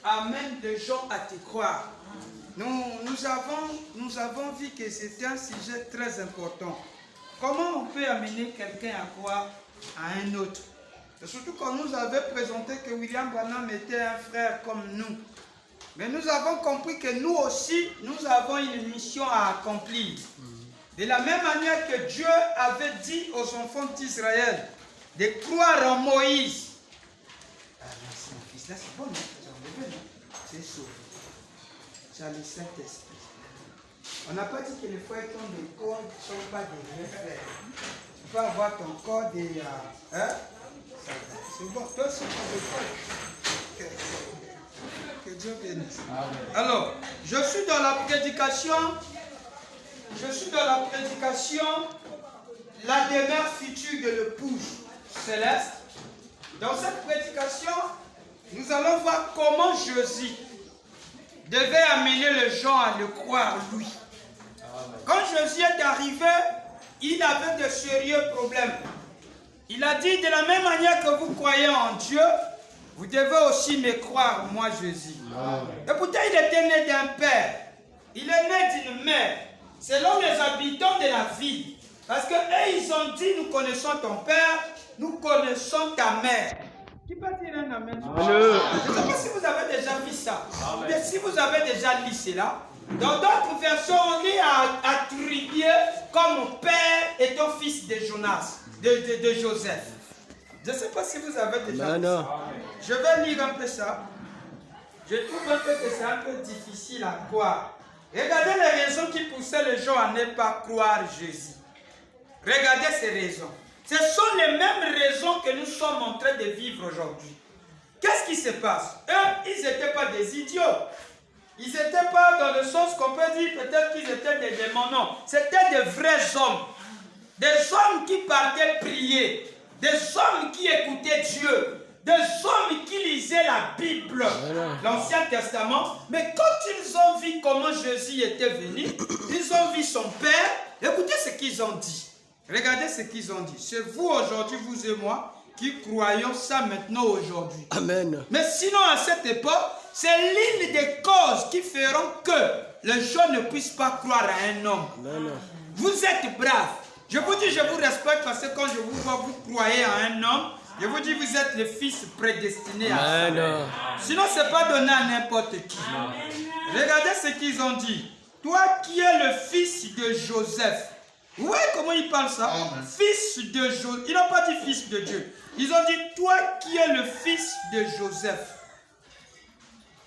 amène les gens à te croire. Nous avons vu que c'était un sujet très important. Comment on peut amener quelqu'un à croire à un autre? Et surtout quand nous avait présenté que William Branham était un frère comme nous. Mais nous avons compris que nous aussi, nous avons une mission à accomplir. De la même manière que Dieu avait dit aux enfants d'Israël de croire en Moïse. Ah, merci mon fils, là c'est bon, c'est sauvé. Tu as le Saint-Esprit. On n'a pas dit que les frères qui ont des corps ne sont pas des vrais frères. Tu peux avoir ton corps des... C'est bon, toi aussi tu peux. Que Dieu bénisse. Alors, je suis dans la prédication, la demeure future de l'épouse céleste. Dans cette prédication, nous allons voir comment Jésus devait amener les gens à le croire lui. Quand Jésus est arrivé, il avait de sérieux problèmes. Il a dit, de la même manière que vous croyez en Dieu, vous devez aussi me croire, moi Jésus. Et pourtant, il était né d'un père. Il est né d'une mère. Selon les habitants de la ville. Parce que eux, ils ont dit, nous connaissons ton père, nous connaissons ta mère. Qui peut dire un amen? Je ne sais pas si vous avez déjà vu ça. Mais si vous avez déjà lu cela, dans d'autres versions, on lit attribué comme père et ton fils de Jonas, de Joseph. Je ne sais pas si vous avez déjà vu ça. Je vais lire un peu ça. Je trouve un peu que c'est un peu difficile à croire. Regardez les raisons qui poussaient les gens à ne pas croire Jésus. Regardez ces raisons. Ce sont les mêmes raisons que nous sommes en train de vivre aujourd'hui. Qu'est-ce qui se passe? Eux, ils n'étaient pas des idiots. Ils n'étaient pas dans le sens qu'on peut dire peut-être qu'ils étaient des démons. Non, c'était des vrais hommes. Des hommes qui partaient prier. Des hommes qui écoutaient Dieu. Des hommes qui lisaient la Bible, l'Ancien Testament. Mais quand ils ont vu comment Jésus était venu, ils ont vu son Père. Écoutez ce qu'ils ont dit. Regardez ce qu'ils ont dit. C'est vous aujourd'hui, vous et moi, qui croyons ça maintenant aujourd'hui. Amen. Mais sinon, à cette époque, c'est l'une des causes qui feront que les gens ne puissent pas croire à un homme. Amen. Vous êtes braves. Je vous dis, je vous respecte parce que quand je vous vois, vous croyez à un homme. Je vous dis, vous êtes le fils prédestiné à ça. Sinon, ce n'est pas donné à n'importe qui. Regardez ce qu'ils ont dit. Toi qui es le fils de Joseph. Vous voyez comment ils parlent ça? Fils de Joseph. Ils n'ont pas dit fils de Dieu. Ils ont dit, toi qui es le fils de Joseph.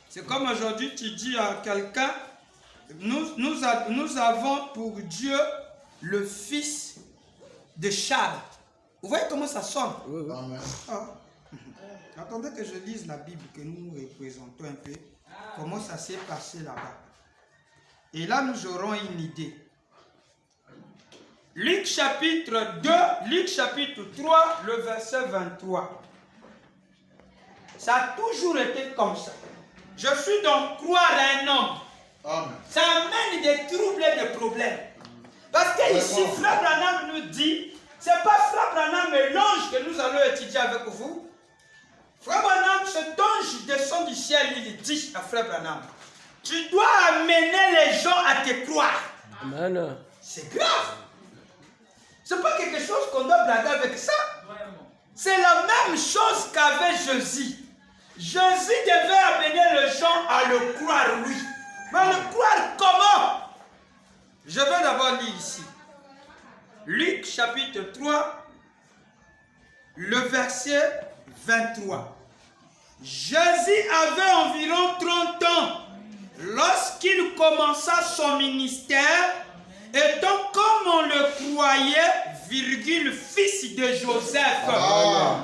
C'est comme aujourd'hui, tu dis à quelqu'un, nous avons pour Dieu le fils de Charles. Vous voyez comment ça sonne? Amen. Attendez que je lise la Bible, que nous représentons un peu, comment ça s'est passé là-bas. Et là, nous aurons une idée. Luc chapitre 2, Luc chapitre 3, le verset 23. Ça a toujours été comme ça. Je suis donc croire à un homme. Amen. Ça amène des troubles et des problèmes. Parce que ici, Frère Branham nous dit, c'est pas Frère Branham mais l'ange que nous allons étudier avec vous. Frère Branham, cet ange descend du ciel, il dit à Frère Branham, tu dois amener les gens à te croire. Amen. C'est grave. C'est pas quelque chose qu'on doit blaguer avec ça. C'est la même chose qu'avait Jésus. Jésus devait amener les gens à le croire, oui. Mais le croire comment? Je vais d'abord lire ici. Luc chapitre 3, le verset 23. Jésus avait environ 30 ans lorsqu'il commença son ministère, étant comme on le croyait, virgule, fils de Joseph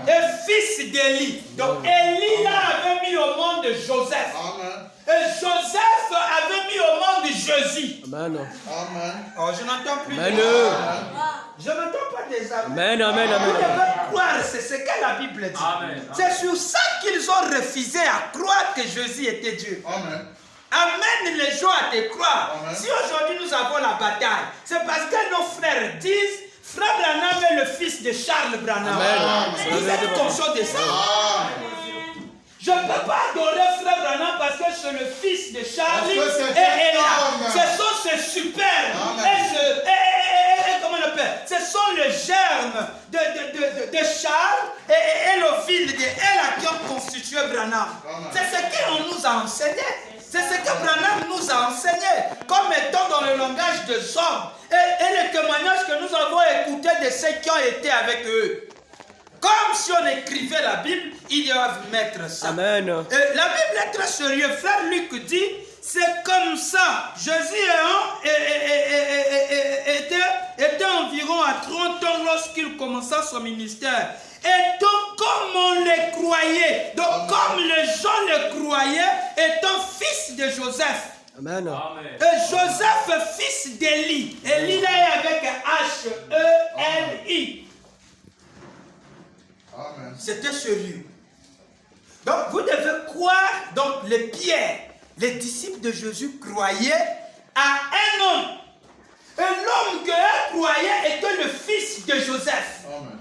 et fils d'Élie. Donc Élie là avait mis au monde Joseph. Amen. Et Joseph avait mis au monde Jésus. Amen. Amen. Oh, je n'entends plus. Amen. Je n'entends pas des amen. Amen. Amen. Vous devez croire, c'est ce que la Bible dit. C'est sur ça qu'ils ont refusé à croire que Jésus était Dieu. Amen. Amène les gens à te croire. Amen. Si aujourd'hui nous avons la bataille, c'est parce que nos frères disent Frère Branham est le fils de Charles Branham. Amen. Vous êtes conscient de ça? Je ne peux pas adorer Frère Branham c'est le fils de Charlie et Ella. Ce sont ces superbes. Comment on appelle? Ce sont les germes de Charles et le fils de Ella qui ont constitué Branham. C'est ce qu'on nous a enseigné. C'est ce que Branham nous a enseigné, comme étant dans le langage de hommes. Et les témoignages que nous avons écoutés de ceux qui ont été avec eux. Comme si on écrivait la Bible, ils doivent mettre ça. Amen. Et la Bible est très sérieuse. Frère Luc dit, c'est comme ça. Jésus était environ à 30 ans lorsqu'il commença son ministère. Et donc, comme on les croyait, donc comme les gens le croyaient, étant fils de Joseph. Amen. Et Joseph, fils d'Élie. Élie là est avec H-E-L-I. C'était sérieux. Donc, vous devez croire, donc les pierres, les disciples de Jésus croyaient à un homme. Et l'homme qu'eux croyaient était le fils de Joseph. Amen.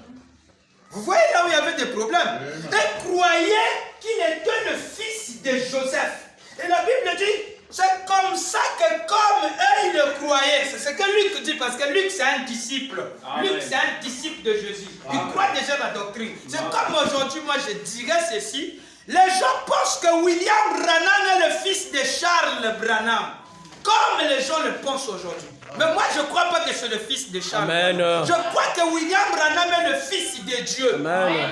Vous voyez là où il y avait des problèmes. Ils croyaient qu'il était le fils de Joseph. Et la Bible dit, c'est comme ça que comme eux ils le croyaient. C'est ce que Luc dit, parce que Luc c'est un disciple. Amen. Luc c'est un disciple de Jésus. Il croit déjà la doctrine. C'est comme aujourd'hui, moi je dirais ceci. Les gens pensent que William Branham est le fils de Charles Branham. Comme les gens le pensent aujourd'hui. Mais moi je ne crois pas que c'est le fils de Charles. Amen. Je crois que William Branham est le fils de Dieu. Amen.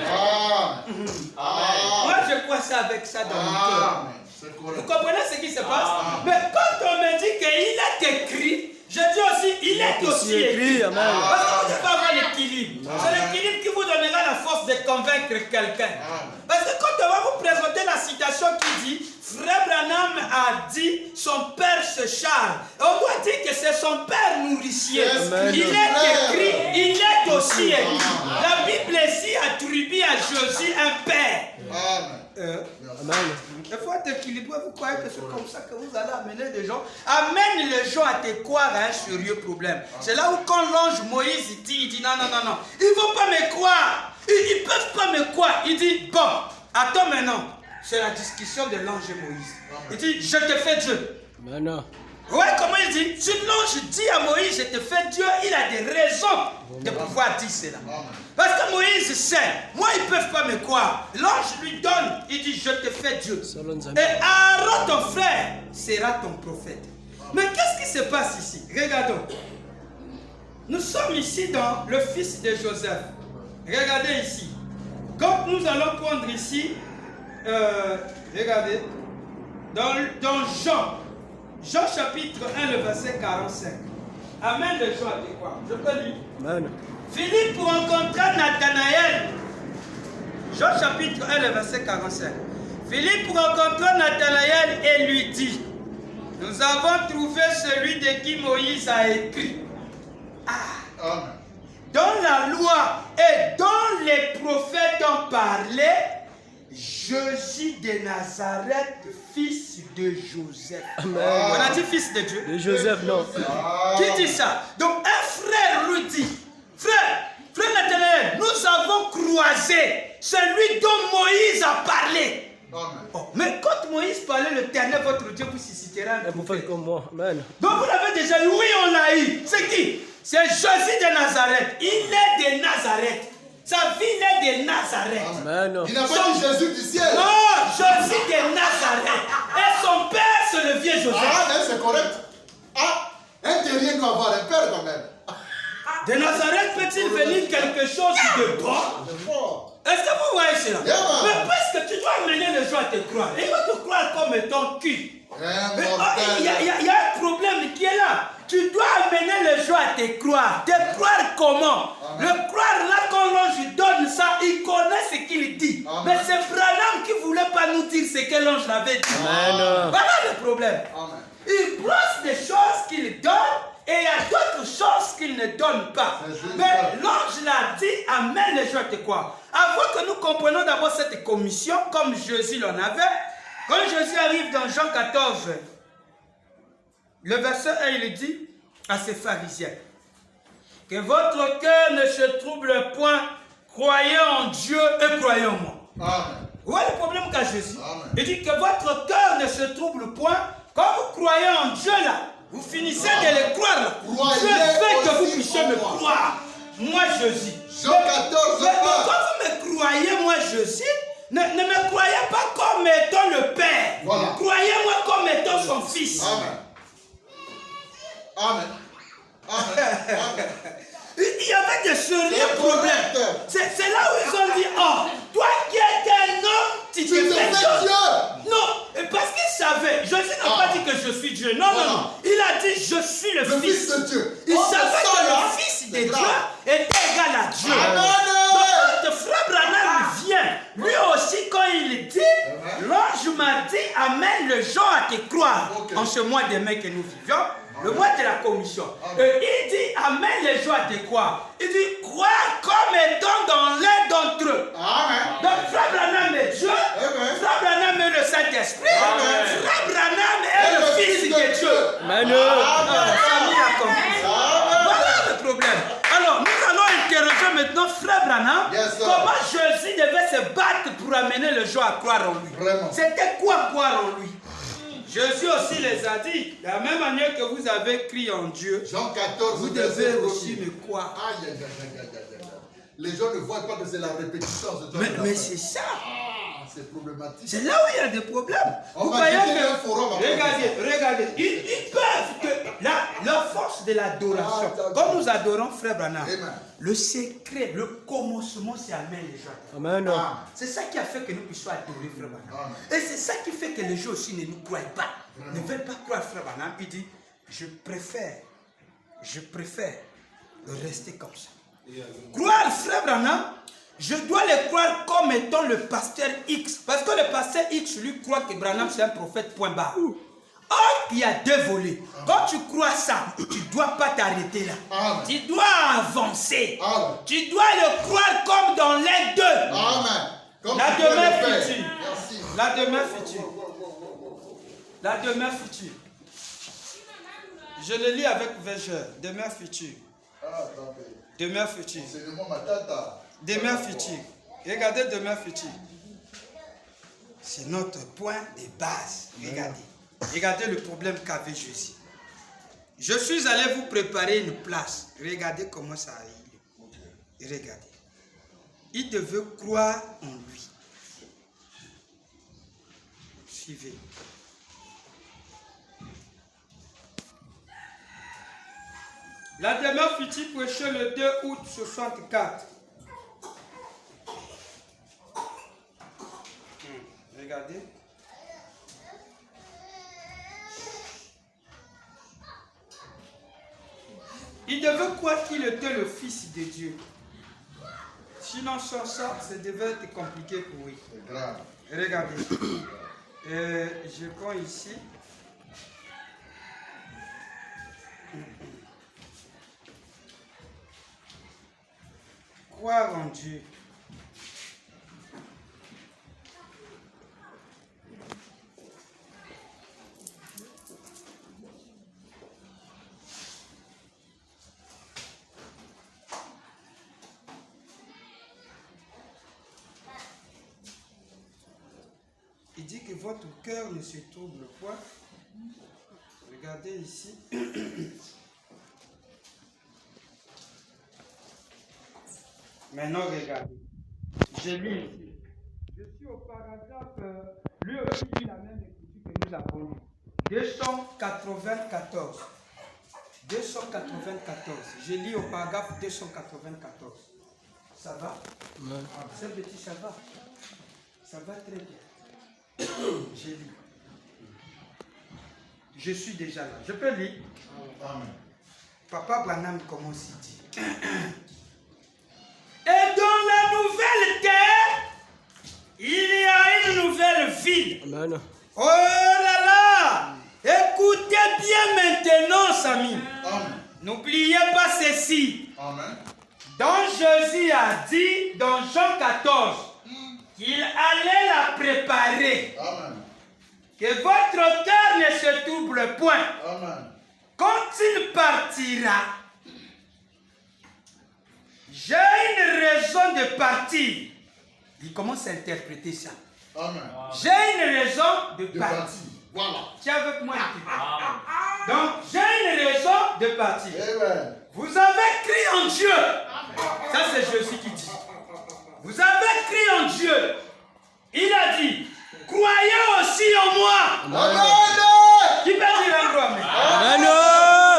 Moi je crois ça avec ça dans mon cœur. Vous comprenez ce qui se passe? Mais quand on me dit qu'il est écrit, je dis aussi, il est aussi écrit. Amen. Parce que vous devez avoir l'équilibre. C'est l'équilibre qui vous donnera la force de convaincre quelqu'un. Parce que quand on va vous présenter la citation qui dit, Frère Branham a dit, son père se charge. On doit dire que c'est son père nourricier. Amen. Il est écrit, il est aussi écrit. La Bible ici attribue à Jésus un père. Amen. Il faut être équilibré. Vous croyez que c'est comme ça que vous allez amener des gens? Amène les gens à te croire à un sérieux problème. C'est là où quand l'ange Moïse il dit non. Ils ne vont pas me croire. Ils ne peuvent pas me croire. Il dit bon, attends maintenant. C'est la discussion de l'ange Moïse. Il dit je te fais Dieu. Amen. Ouais, comment il dit? Si l'ange dit à Moïse, je te fais Dieu, il a des raisons de pouvoir dire cela. Parce que Moïse sait, moi ils ne peuvent pas me croire. L'ange lui donne, il dit, je te fais Dieu. Et Aaron, ton frère, sera ton prophète. Mais qu'est-ce qui se passe ici? Regardons. Nous sommes ici dans le fils de Joseph. Regardez ici. Quand nous allons prendre ici, regardez, dans Jean chapitre 1, le verset 45. Amen, les gens à te croire. Je peux lire. Amen. Philippe rencontra Nathanaël. Jean chapitre 1, le verset 45. Philippe rencontra Nathanaël et lui dit, nous avons trouvé celui de qui Moïse a écrit. Dans la loi et dans les prophètes ont parlé, Jésus de Nazareth, fils de Joseph. Amen. On a dit fils de Dieu. De Joseph, non. Qui dit ça? Donc un frère lui dit, frère Nathanaël, nous avons croisé celui dont Moïse a parlé. Oh, mais quand Moïse parlait, l'Éternel, votre Dieu, vous suscitera un Vous prophète. faites comme moi. Amen. Donc vous l'avez déjà eu, oui on l'a eu. C'est qui? C'est Jésus de Nazareth. Il est de Nazarête. Sa ville est de Nazareth. Amen. Il n'a pas dit Jésus du ciel. Non, Jésus de Nazareth. Et son père, c'est le vieux Joseph. C'est correct. Un terrien doit avoir un père quand même. De Nazareth peut-il venir quelque chose de bon? Est-ce que vous voyez cela? Mais parce que tu dois amener les gens à te croire. Ils vont te croire comme étant qui? Il y a un problème qui est là. Tu dois amener les gens à te croire. Te croire comment? Le croire là, quand l'ange donne ça, il connaît ce qu'il dit. Mais c'est Branham qui ne voulait pas nous dire ce que l'ange l'avait dit. Amen. Voilà le problème. Il brosse des choses qu'il donne et il y a d'autres choses qu'il ne donne pas. Mais l'ange l'a dit, amène les gens à te croire. Avant que nous comprenions d'abord cette commission, comme Jésus l'en avait, quand Jésus arrive dans Jean 14, le verset 1, il dit à ses pharisiens, que votre cœur ne se trouble point, croyez en Dieu et croyez en moi. Vous voyez le problème qu'a Jésus? Amen. Il dit que votre cœur ne se trouble point. Quand vous croyez en Dieu là, vous finissez de le croire là. Croyez Dieu fait que vous aussi puissiez en me moi. croire. Moi Jésus. Jean 14, Mais quand vous me croyez, moi Jésus, ne me croyez pas comme étant le Père. Voilà. Croyez-moi comme étant son Fils. Amen. Amen. Amen. Amen. Il y avait de sérieux C'est problèmes. correct. C'est là où ils ont dit, oh, toi qui es un homme, tu te Tu te fais fais Dieu. Dieu. Non, parce qu'il savait. Jésus n'a pas dit que je suis Dieu. Non, Voilà. non, non. Il a dit, je suis le Le Fils. Fils de Dieu. Il Oh, savait c'est ça, que là. le Fils de C'est Dieu grave. était égal à Dieu. Amen. Donc, quand frère Branham vient, lui aussi, quand il dit, l'ange m'a dit, amène les gens à te croire. Ok. En ce mois de mai que nous vivions, le mois de la commission. Il dit, amène les gens à te croire. Il dit, croire comme étant dans l'un d'entre eux. Amen. Donc, frère Branham est Dieu, Amen. frère Branham est le Saint-Esprit, Amen. frère Branham est le Fils de Dieu. Amen. Famille a compris. Amen. Voilà le problème. Alors, nous allons interroger maintenant frère Branham. Yes, sir. Comment Jésus devait se battre pour amener les gens à croire en lui. Vraiment. C'était quoi croire en lui? Jésus aussi les a dit, de la même manière que vous avez crié en Dieu, Jean 14, vous verset devez aussi 1er. me croire. Aïe, aïe, aïe, aïe, aïe, aïe, aïe. Les gens ne voient pas que c'est la répétition. Mais c'est ça. C'est problématique. C'est là où il y a des problèmes. On Vous va voyez quitter que, un forum après regardez, ils peuvent que la force de l'adoration, comme nous adorons frère Branham, Amen. le secret, le commencement, c'est amener les gens. Amen. C'est ça qui a fait que nous puissions adorer frère Branham. Amen. Et c'est ça qui fait que les gens aussi ne nous croient pas, ne veulent pas croire frère Branham. Il dit, je préfère rester comme ça. Croire frère Branham, je dois le croire comme étant le pasteur X. Parce que le pasteur X, lui, croit que Branham, c'est un prophète, point barre. Or, il y a deux volets. Quand tu crois ça, tu ne dois pas t'arrêter là. Amen. Tu dois avancer. Amen. Tu dois le croire comme dans les deux. Amen. Comme La tu dois demeure le faire. future. Merci. La demeure future. La demeure future. Je le lis avec Vergeur. Demeure future. Ah, attendez. Demeure future. Enseignement matata. Demeure future. Regardez demeure future. C'est notre point de base. Regardez. Regardez le problème qu'avait Jésus. Je suis allé vous préparer une place. Regardez comment ça arrive. Regardez. Il devait croire en lui. Suivez. La demeure future prêchée le 2 août 64. Regardez. Il devait croire qu'il était le Fils de Dieu. Sinon, sans ça, ça devait être compliqué pour lui. C'est grave. Regardez. Je prends ici. Croire en Dieu. Il dit que votre cœur ne se trouble point. Regardez ici. Maintenant, regardez. Je lis ici. Je suis au paragraphe. Lui aussi dit la même écriture que nous avons lu. 294. 294. Je lis au paragraphe 294. Ça va? C'est petit, ça va? Ça va très bien. Je lis. Je suis déjà là. Je peux lire. Amen. Papa Branham commence ici. Et dans la nouvelle terre, il y a une nouvelle ville. Amen. Oh là là! Écoutez bien maintenant, Samy. Amen. N'oubliez pas ceci. Amen. Donc Jésus a dit dans Jean 14 qu'il allait la préparer. Amen. Que votre cœur ne se trouble point. Amen. Quand il partira, j'ai une raison de partir. Il commence à interpréter ça. Amen. J'ai une raison de De partir. partir. Voilà. Tiens avec moi. Donc, j'ai une raison de partir. Amen. Vous avez crié en Dieu. Ça, c'est Jésus qui dit. Vous avez crié en Dieu. Il a dit, croyez aussi en moi. Amen. Qui peut dire un gros amen? Amen.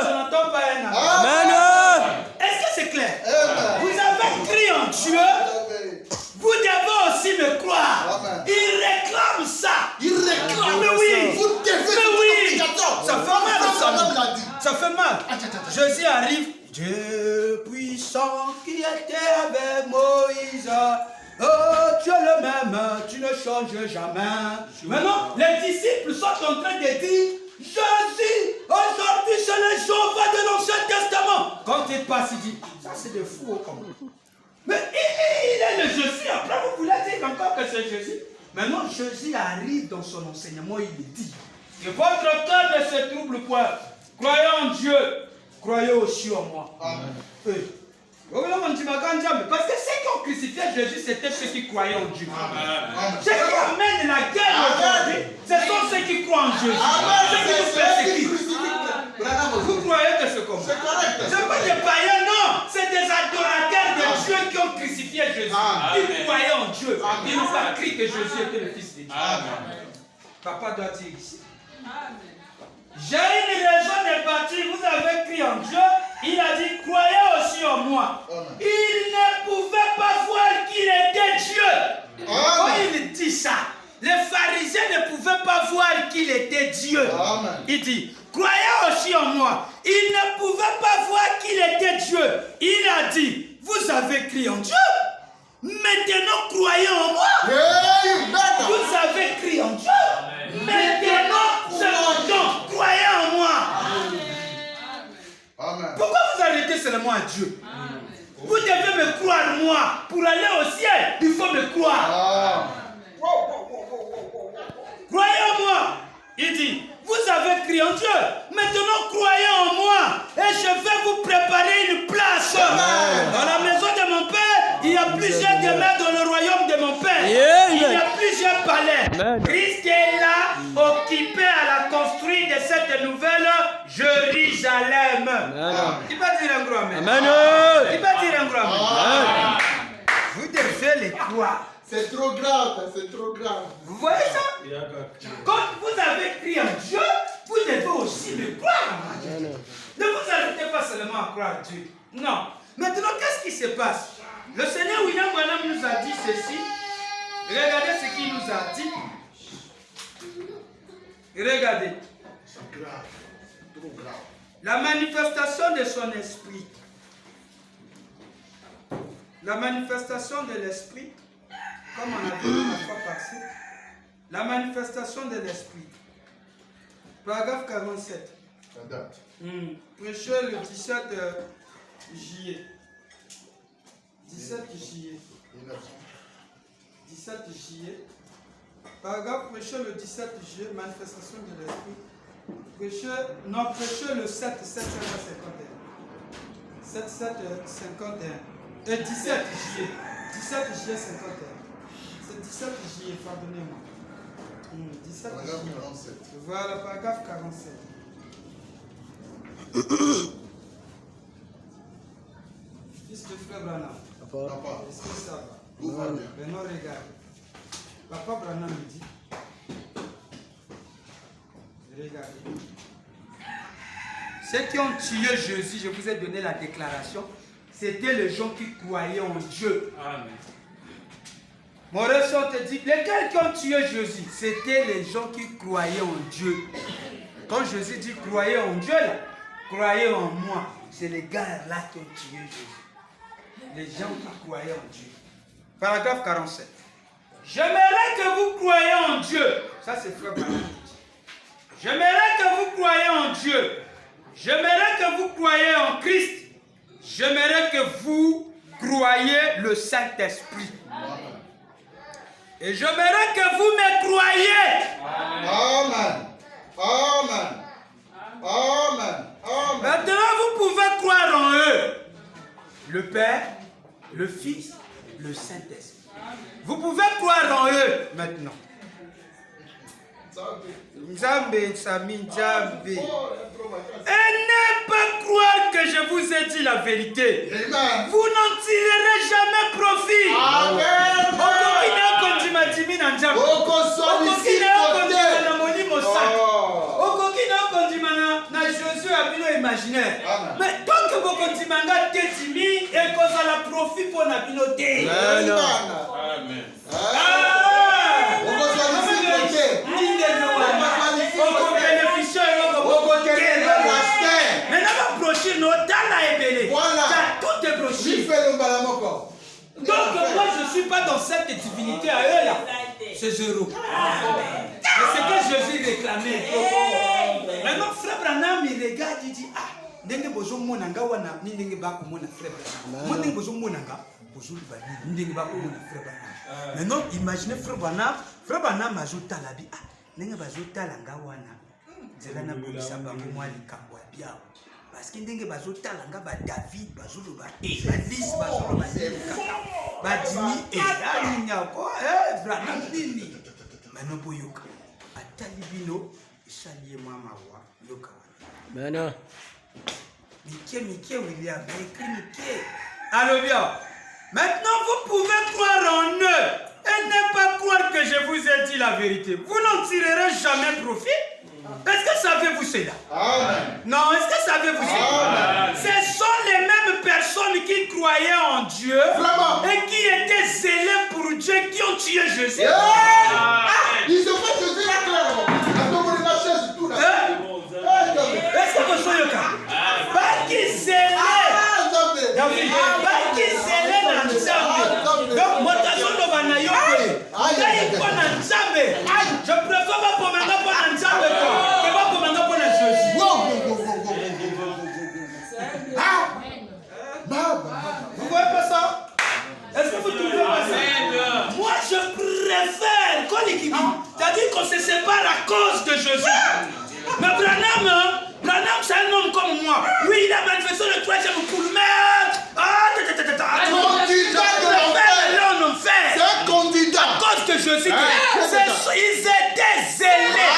Je n'entends pas un amen. Amen. Est-ce que c'est clair? Amen. Vous avez crié en Dieu. Amen. Vous devez aussi me croire. Amen. Il réclame ça. Il réclame. Mais oui. Vous devez. Mais oui. Ça Ça fait mal, ça. l'a dit. Ça fait mal. Jésus arrive. Dieu puissant qui était avec Moïse. Oh, tu es le même, tu ne changes jamais. Maintenant, les disciples sont en train de dire, Jésus, aujourd'hui c'est le Jéhovah de l'Ancien Testament. Quand il passe, il dit, ça c'est des fous comme vous. Mais il est le Jésus. Après, vous voulez dire encore que c'est Jésus. Maintenant, Jésus arrive dans son enseignement, il dit, que votre cœur ne se trouble point. Croyez en Dieu, croyez aussi en moi. Amen. Parce que ceux qui ont crucifié Jésus, c'était ceux qui croyaient en Dieu. Amen. Ceux qui amènent la guerre aujourd'hui, ce sont ceux qui croient en Dieu. Ceux qui nous persécutent. Vous croyez que c'est comme ça? C'est correct. Ce n'est pas des païens, non. C'est des adorateurs de Dieu qui ont crucifié Jésus. Ils croyaient en Dieu. Ils n'ont pas cru que Jésus était le Fils de Dieu. Papa doit dire ici. J'ai une raison de partir. Vous avez crié en Dieu. Il a dit, croyez aussi en moi. Il ne pouvait pas voir qu'il était Dieu. Quand il dit ça, les pharisiens ne pouvaient pas voir qu'il était Dieu. Amen. Il dit, croyez aussi en moi. Il ne pouvait pas voir qu'il était Dieu. Il a dit, vous avez crié en Dieu. Maintenant, croyez en moi. Amen. Vous avez crié en Dieu. Maintenant, c'est mon temps. Croyez en moi. Amen. Pourquoi vous arrêtez seulement à Dieu? Vous devez me croire moi. Pour aller au ciel, il faut me croire. Croyez en moi. Il dit, vous avez crié en Dieu. Maintenant, croyez en moi. Et je vais vous préparer une place. Dans la maison de mon Père, il y a plusieurs demeures dans le royaume de mon Père. Il y a plusieurs palais. Christ est là, occupé à la construire de cette nouvelle Jérusalem. Qui va dire un gros amen? Qui va dire un gros amen? Vous devez les croire. C'est trop grave, c'est trop grave. Vous voyez ça? Quand vous avez crié en Dieu, vous devez aussi me croire en Dieu. Ne vous arrêtez pas seulement à croire en Dieu. Non. Maintenant, qu'est-ce qui se passe? Le Seigneur William Branham nous a dit ceci. Regardez ce qu'il nous a dit. Regardez. C'est grave, trop grave. La manifestation de son esprit. La manifestation de l'esprit, comme on a dit la fois passée, la manifestation de l'esprit. Paragraphe 47. La date. Prêché le 17 juillet. 17 juillet. 17 juillet. Paragraphe prêché le 17 juillet, manifestation de l'esprit. Prêché le 7, 7, 7, 51. 17 juillet. 17 juillet 51. C'est 17 juillet, pardonnez-moi. 17 Paragraphe juillet. 47. Voilà, paragraphe 47. Fils de frère Branham, Papa, est-ce que ça va? tout va bien. Maintenant, regarde. Papa Branham me dit. Regardez. Ceux qui ont tué Jésus, je vous ai donné la déclaration, c'était les gens qui croyaient en Dieu. Amen. Mon ressort te dit, lesquels qui ont tué Jésus, c'était les gens qui croyaient en Dieu. Quand Jésus dit croyez en Dieu, là, croyez en moi, c'est les gars là qui ont tué Jésus. Les gens qui croyaient en Dieu. Paragraphe 47. J'aimerais que vous croyiez en Dieu. Ça c'est frère Branham. J'aimerais que vous croyiez en Dieu. J'aimerais que vous croyiez en Christ. J'aimerais que vous croyiez le Saint-Esprit. Et j'aimerais que vous me croyiez. Amen. Amen. Amen. Amen. Maintenant, vous pouvez croire en eux. Le Père, le Fils, le Saint-Esprit. Vous pouvez croire en eux maintenant. Nzambe, Sami, Nzambe. Et ne pas croire que je vous ai dit la vérité. Amen. Vous n'en tirerez jamais profit. Amen. Imaginaire. Mais tant que vous continuez à tétimi et qu'on a la profit pour la piloter. Amen. Donc moi je ne suis pas dans cette divinité à eux là. C'est zéro. C'est ce que Jésus réclamait. Maintenant frère Branham il regarde, il dit ah ndenge bozo monanga wana ni ndenge ba ko mona frère Branham. Moi ndenge bozo monanga bozo libani ndenge ba ko mona frère Branham. Maintenant imaginez frère Branham ajouta la bi ah ndenge bazo talanga wana. Zela na bolisa bango mwa likambo ya biao. Parce que ndenge bazo talanga ba David bazo loba e ba Lise bazo loba ba Dimi e ani nyako Branham nini. Maintenant boyoka atali bino esali moi mawa yoka. Maintenant Mickey William écrit Mickey. Allô bien. Maintenant vous pouvez croire en eux et ne pas croire que je vous ai dit la vérité. Vous n'en tirerez jamais profit. Est-ce que savez-vous cela? Amen. Non, est-ce que savez-vous cela? Ce sont les mêmes personnes qui croyaient en Dieu. Vraiment? Et qui étaient zélés pour Dieu qui ont tué Jésus. Ils ont fait Jésus là clairement. La chaise tout là. Est-ce que vous soyez là? Pas qui zélés. Pas qui zélés dans le Nzambe. Donc, moi, je suis dans le Nzambe. Je préfère pas pour maintenant pour le Nzambe que pas pour maintenant pour le Jésus. Vous voyez pas ça? Est-ce que vous trouvez pas ça? Moi, je préfère qu'on l'équipe. C'est-à-dire qu'on se sépare à cause de Jésus. Mais Branham, c'est un homme comme moi. Oui, il a manifesté le troisième couleur. C'est un candidat. À cause de Jésus. Ils étaient zélés.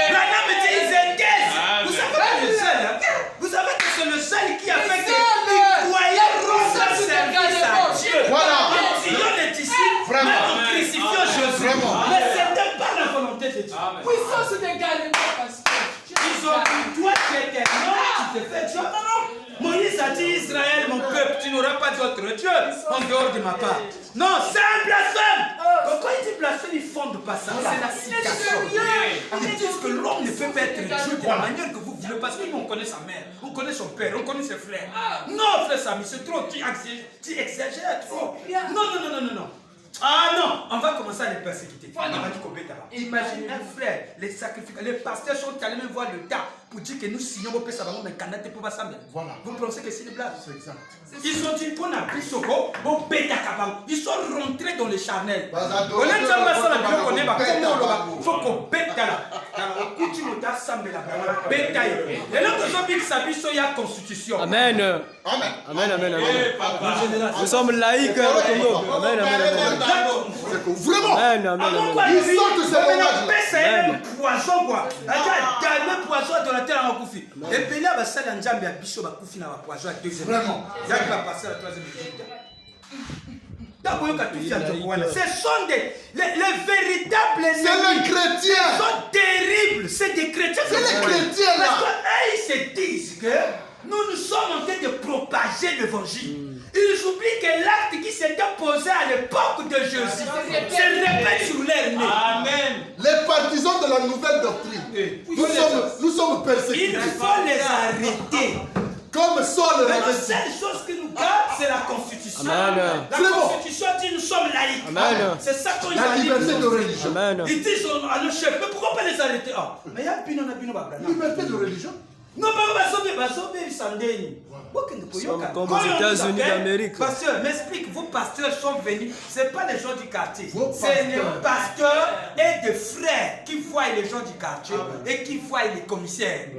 Branham dit ils étaient. Vous savez que le seul, vous savez que c'est le seul qui a fait qu'ils croyaient rendre service à Dieu. Voilà. En tuant les disciples, même en crucifiant Jésus. Mais c'était pas la volonté de Dieu. Puissance d'égalité, pasteur. Ils ont dit, toi qui étais non, tu te fais Dieu. Moïse a dit, Israël, mon peuple, tu n'auras pas d'autre Dieu en dehors de ma part. Non, c'est un blasphème. Donc, quand il dit blasphème, ils ne fondent pas ça. C'est la citation. Ils disent que l'homme ne peut pas être Dieu de la manière que vous voulez. Parce que nous, on connaît sa mère, on connaît son père, on connaît ses frères. Non, frère Samy, c'est trop. Tu exagères trop. Non. Ah non, on va commencer à les persécuter. Imagine un frère, les sacrificateurs, les pasteurs sont allés même voir le tas pour dire que nous signons vos péchés avant de candidater pour passer. Voilà. Vous pensez que c'est une blague? C'est exact. Ils ont dit qu'on a pris Soko, bon bêta kabang. Ils sont rentrés dans les charnels. On est déjà passé à la bio qu'on est bas. Il faut qu'on bête là. On continue à s'assembler là. Bêta. Et là, nous sommes s'habillent sur la constitution. Amen. Amen. Nous sommes laïcs au Congo. Amen. Vraiment. Ils sortent ce fromage. C'est un poison quoi. Un poison dans la terre en Koufi. Et puis là, ça dans Djambi à Bichot va Koufi dans la poison à deuxième. Vraiment. Il va passer à la troisième. Ce sont les véritables ennemis. C'est les chrétiens. Ils sont terribles. C'est des chrétiens. C'est les chrétiens là. Parce qu'ils se disent que nous sommes en train de propager l'évangile. Ils oublient que l'acte qui s'était posé à l'époque de Jésus se répète sur leur nez. Amen. Les partisans de la nouvelle doctrine. Nous sommes persécutés. Il faut les arrêter. Comme Saul Mais la l'avait dit. seule chose qui nous garde, c'est la Constitution. Amen. La Constitution dit nous sommes laïcs. Amen. C'est ça qu'on La liberté de religion. Amen. Ils disent à nos chefs, mais pourquoi pas les arrêter? Mais il y a Bino. Liberté de religion. Non, ils sont comme aux États-Unis d'Amérique. Pasteur, m'explique, vos pasteurs sont venus, ce n'est pas les gens du quartier. C'est les pasteurs et des frères qui voient les gens du quartier et qui voient les commissaires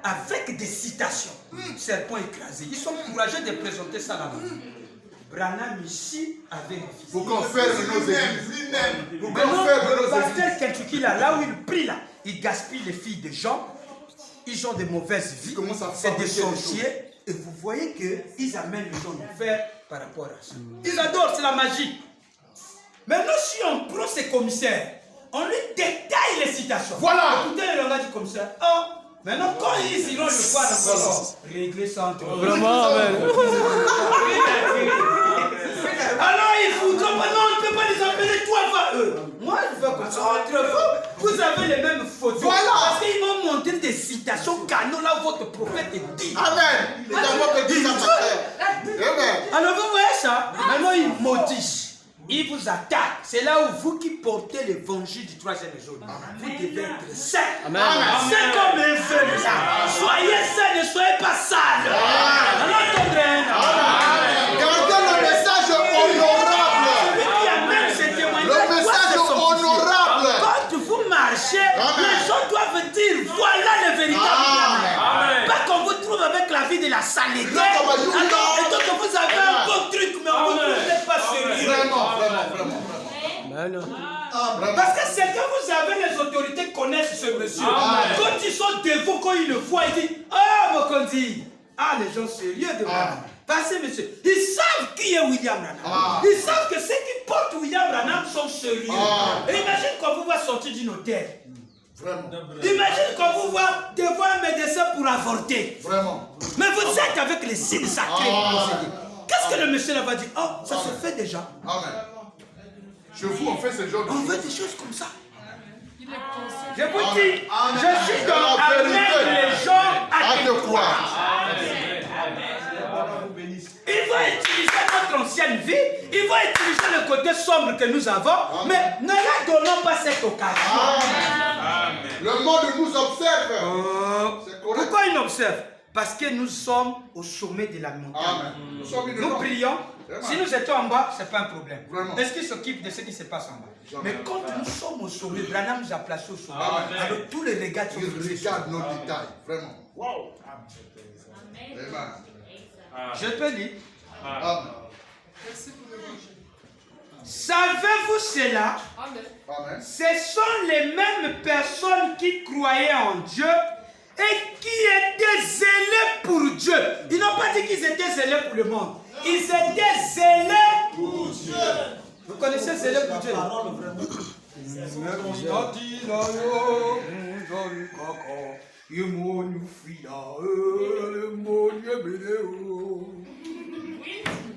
avec des citations. Serpent écrasé. Ils sont courageux de présenter ça là-bas. Branham ici avait Pour qu'on fasse nos églises. le pasteur Kentucky là où il prie là. ils gaspillent les filles des gens, ils ont de mauvaises vies, c'est des sorciers. Et vous voyez qu'ils amènent les gens à faire par rapport à ça. Ils adorent, c'est la magie. Maintenant, si on prend ces commissaires, on lui détaille les citations. Voilà. Écoutez le langage du commissaire. Oh, maintenant, quand ils iront le voir dans le régler ça entre eux. Vraiment, amen. Alors, ils voudront pas, non, on ne peut pas les appeler toi, va eux. Moi, je veux comme ça. Entre vous avez les mêmes photos. Voilà. Parce qu'ils m'ont montré des citations canons là, votre prophète dit. Amen. Les enfants que disent Amen. Alors, vous voyez ça? Maintenant, ils maudissent. Ils vous attaquent. C'est là où vous qui portez l'évangile du troisième jour, vous devez être saints. Amen. C'est comme les feux. Soyez saints, ne soyez pas sales. Gardez le message honorable. Celui qui amène ce témoignage, Le message honorable. quand vous marchez, les gens doivent dire voilà le véritable. Pas qu'on vous trouve avec la vie de la saleté. Et donc vous avez un bon truc, mais on vous trouve pas sérieux. Vraiment. Parce que c'est que vous avez les autorités connaissent ce monsieur. Quand ils sont dévots, quand ils le voient, ils disent ah, Mokondi. Ah, les gens sérieux de moi. Passez, monsieur. Ils savent qui est William Branham. Ils savent que ceux qui portent William Branham sont sérieux. Et imagine quand vous voyez sortir d'une hôtel. Vraiment. Imagine quand vous voyez devant un médecin pour avorter. Vraiment. Mais vous êtes avec les signes sacrés. Qu'est-ce que le monsieur là va dire? Oh, ça se fait déjà. Amen. Chez vous, on fait ce genre de On choses. veut des choses comme ça. Il est conscient. Je vous dis, Amen. je suis dans La amener vérité. les gens à À te croire. Ils vont utiliser notre ancienne vie, ils vont utiliser le côté sombre que nous avons, mais ne leur donnons pas cette occasion. Le monde nous observe. C'est correct. Pourquoi ils nous observent? Parce que nous sommes au sommet de la montagne. Amen. Nous sommes Nous prions. Si nous étions en bas, ce n'est pas un problème. Vraiment. Est-ce qu'ils s'occupent de ce qui se passe en bas? Jamais. Mais quand nous sommes au sommet, Branham nous a placés au sommet. Amen. Alors tous les regards sont Ils fixés. regardent nos détails. Vraiment. Wow. Amen. Je peux lire. Amen. Merci pour l'évangile. Savez-vous cela? Amen. Amen. Ce sont les mêmes personnes qui croyaient en Dieu et qui étaient zélés pour Dieu. Ils n'ont pas dit qu'ils étaient zélés pour le monde. Ils étaient zélés pour Dieu. Vous connaissez zélés pour Dieu?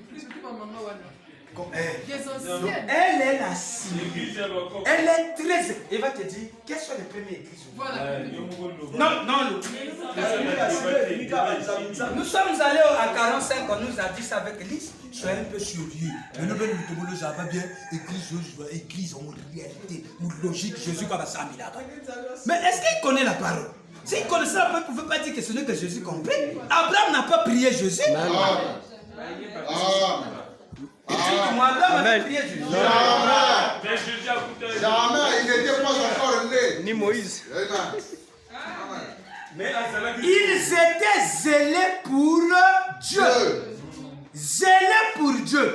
Plus que ma maman, voilà. Elle Des anciennes. est la cible. Elle est très... Elle va te dire, quelles sont les premières églises? Voilà. Non. Nous sommes allés à 45, on nous a dit ça avec l'église. Soyez un peu sérieux. Mais nous, nous savons bien, église en réalité, ou logique, Jésus comme ça. Mais est-ce qu'il connaît la parole? S'il connaissait la parole, il ne pouvait pas dire que ce n'est que Jésus compris. Abraham n'a pas prié Jésus. Amen. Dis-moi, Abraham a prié Jésus. Jamais. Il n'était pas encore né. Ni Moïse. Amen. Ils étaient zélés pour Dieu. Zélés pour Dieu.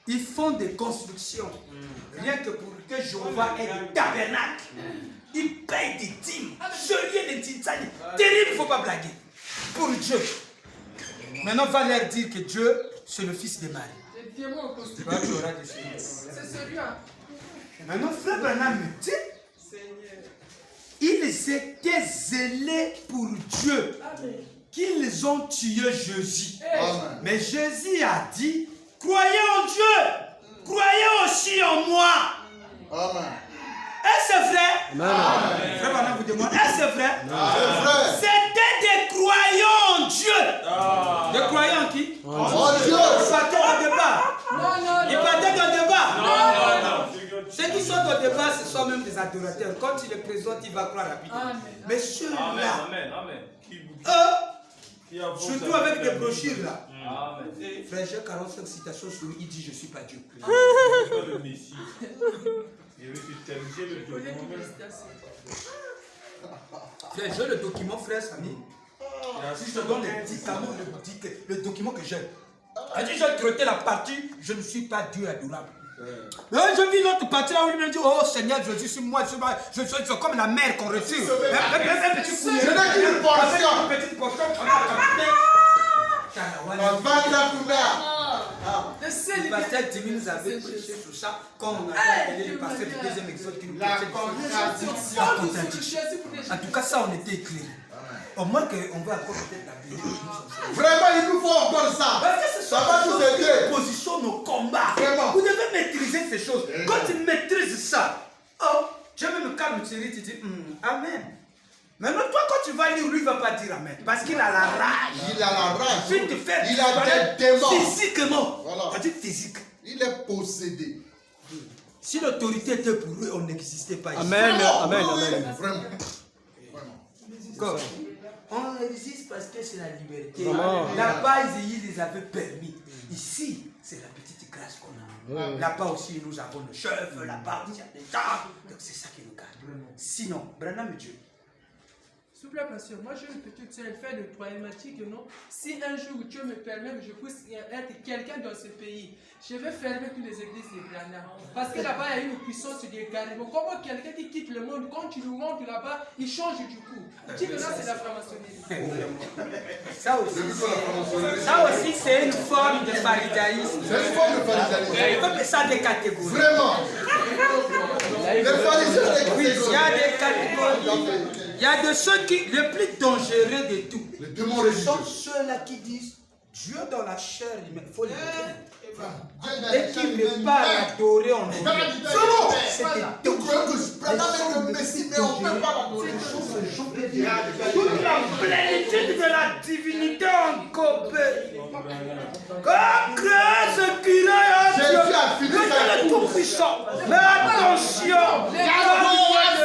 Ils font des constructions. Rien que pour que Jéhovah ait des tabernacles. Ils payent des dîmes. Sérieux des dîmes. Terrible, il ne faut pas blaguer. Pour Dieu. Maintenant, on va leur dire que Dieu, c'est le fils de Marie. Les démons au costume. C'est celui-là. Maintenant, frère Branham me dit, ils étaient zélés pour Dieu, qu'ils ont tué Jésus. Amen. Mais Jésus a dit, croyez en Dieu, croyez aussi en moi. Amen. Est-ce vrai? Amen. Frère Branham vous demande, est-ce vrai? C'est vrai. C'était des croyants en Dieu. Des croyants en qui? Oh Dieu. Ils partaient au débat. Non. Ils partaient au débat. Ceux qui sont au débat, ce sont même des adorateurs. Quand il est présent, il va croire rapidement. Amen. Mais ceux-là, eux, surtout avec des brochures là. Frère, j'ai 45 citations sur lui, il dit je ne suis pas Dieu. Frère, j'ai le document, frère Samy. Si je te donne le document que j'ai. Elle dit j'ai traité la partie, je ne suis pas Dieu adorable. Je vis l'autre partie là où lui me dit, oh Seigneur Jésus, sur moi, je suis comme la mer qu'on retire. Un petit coup. Je n'ai qu'une portion. Une petite portion. Le pasteur Jimmy nous avait prêché sur ça quand on a appelé le pasteur du deuxième exode qui nous prêchait la contradiction. En tout cas, ça, on était éclairés. Au moins qu'on va encore peut-être la Bible. Vraiment, il nous faut encore ça. Ça va nous aider. Position nos combats. Vraiment. Vous devez maîtriser ces choses. Quand tu maîtrises ça, oh, je vais me calmer, tu dis, amen. Maintenant, toi, quand tu vas lire, lui, il ne va pas dire amen. Parce qu'il a la rage. Il a la rage. Il te fait Il a des démons. physiquement. Voilà. C'est-à-dire physique. Il est possédé. Si l'autorité était pour lui, on n'existait pas ici. Amen, amen, Oui, amen. Vraiment. Comme, on existe parce que c'est la liberté. Vraiment. Là-bas, ils les avaient permis. Ici, c'est la petite grâce qu'on a. Là-bas aussi, nous avons le cheveux. Là-bas, il y a des gens. Donc, c'est ça qui nous garde. Sinon, Branham Dieu. S'il vous plaît, pasteur, moi j'ai une petite soeur, elle fait de problématique, non? Si un jour Dieu me permet que je puisse être quelqu'un dans ce pays, je vais fermer toutes les églises de Branham. Parce que là-bas, il y a une puissance d'égarement. Comment quelqu'un qui quitte le monde, quand tu nous montres là-bas, il change du coup. Qui maintenant, c'est la franc-maçonnerie. Ça aussi, c'est une forme de pharisaïsme. C'est une forme de pharisaïsme. On peut ça des catégories. Vraiment. Les pharisiens, Oui, il y a des catégories. Il y a de ceux qui, le plus dangereux de tout, les démons ce sont religieux. ceux-là qui disent Dieu dans la chair, il faut le Dieu et qui ne pas l'adorer en nous. C'est des Tu crois que Branham est le Messie, mais on ne peut pas l'adorer. toute la plénitude de la divinité en copé. Comme grâce qui Jésus a fini sa le Tout-Puissant. Mais attention,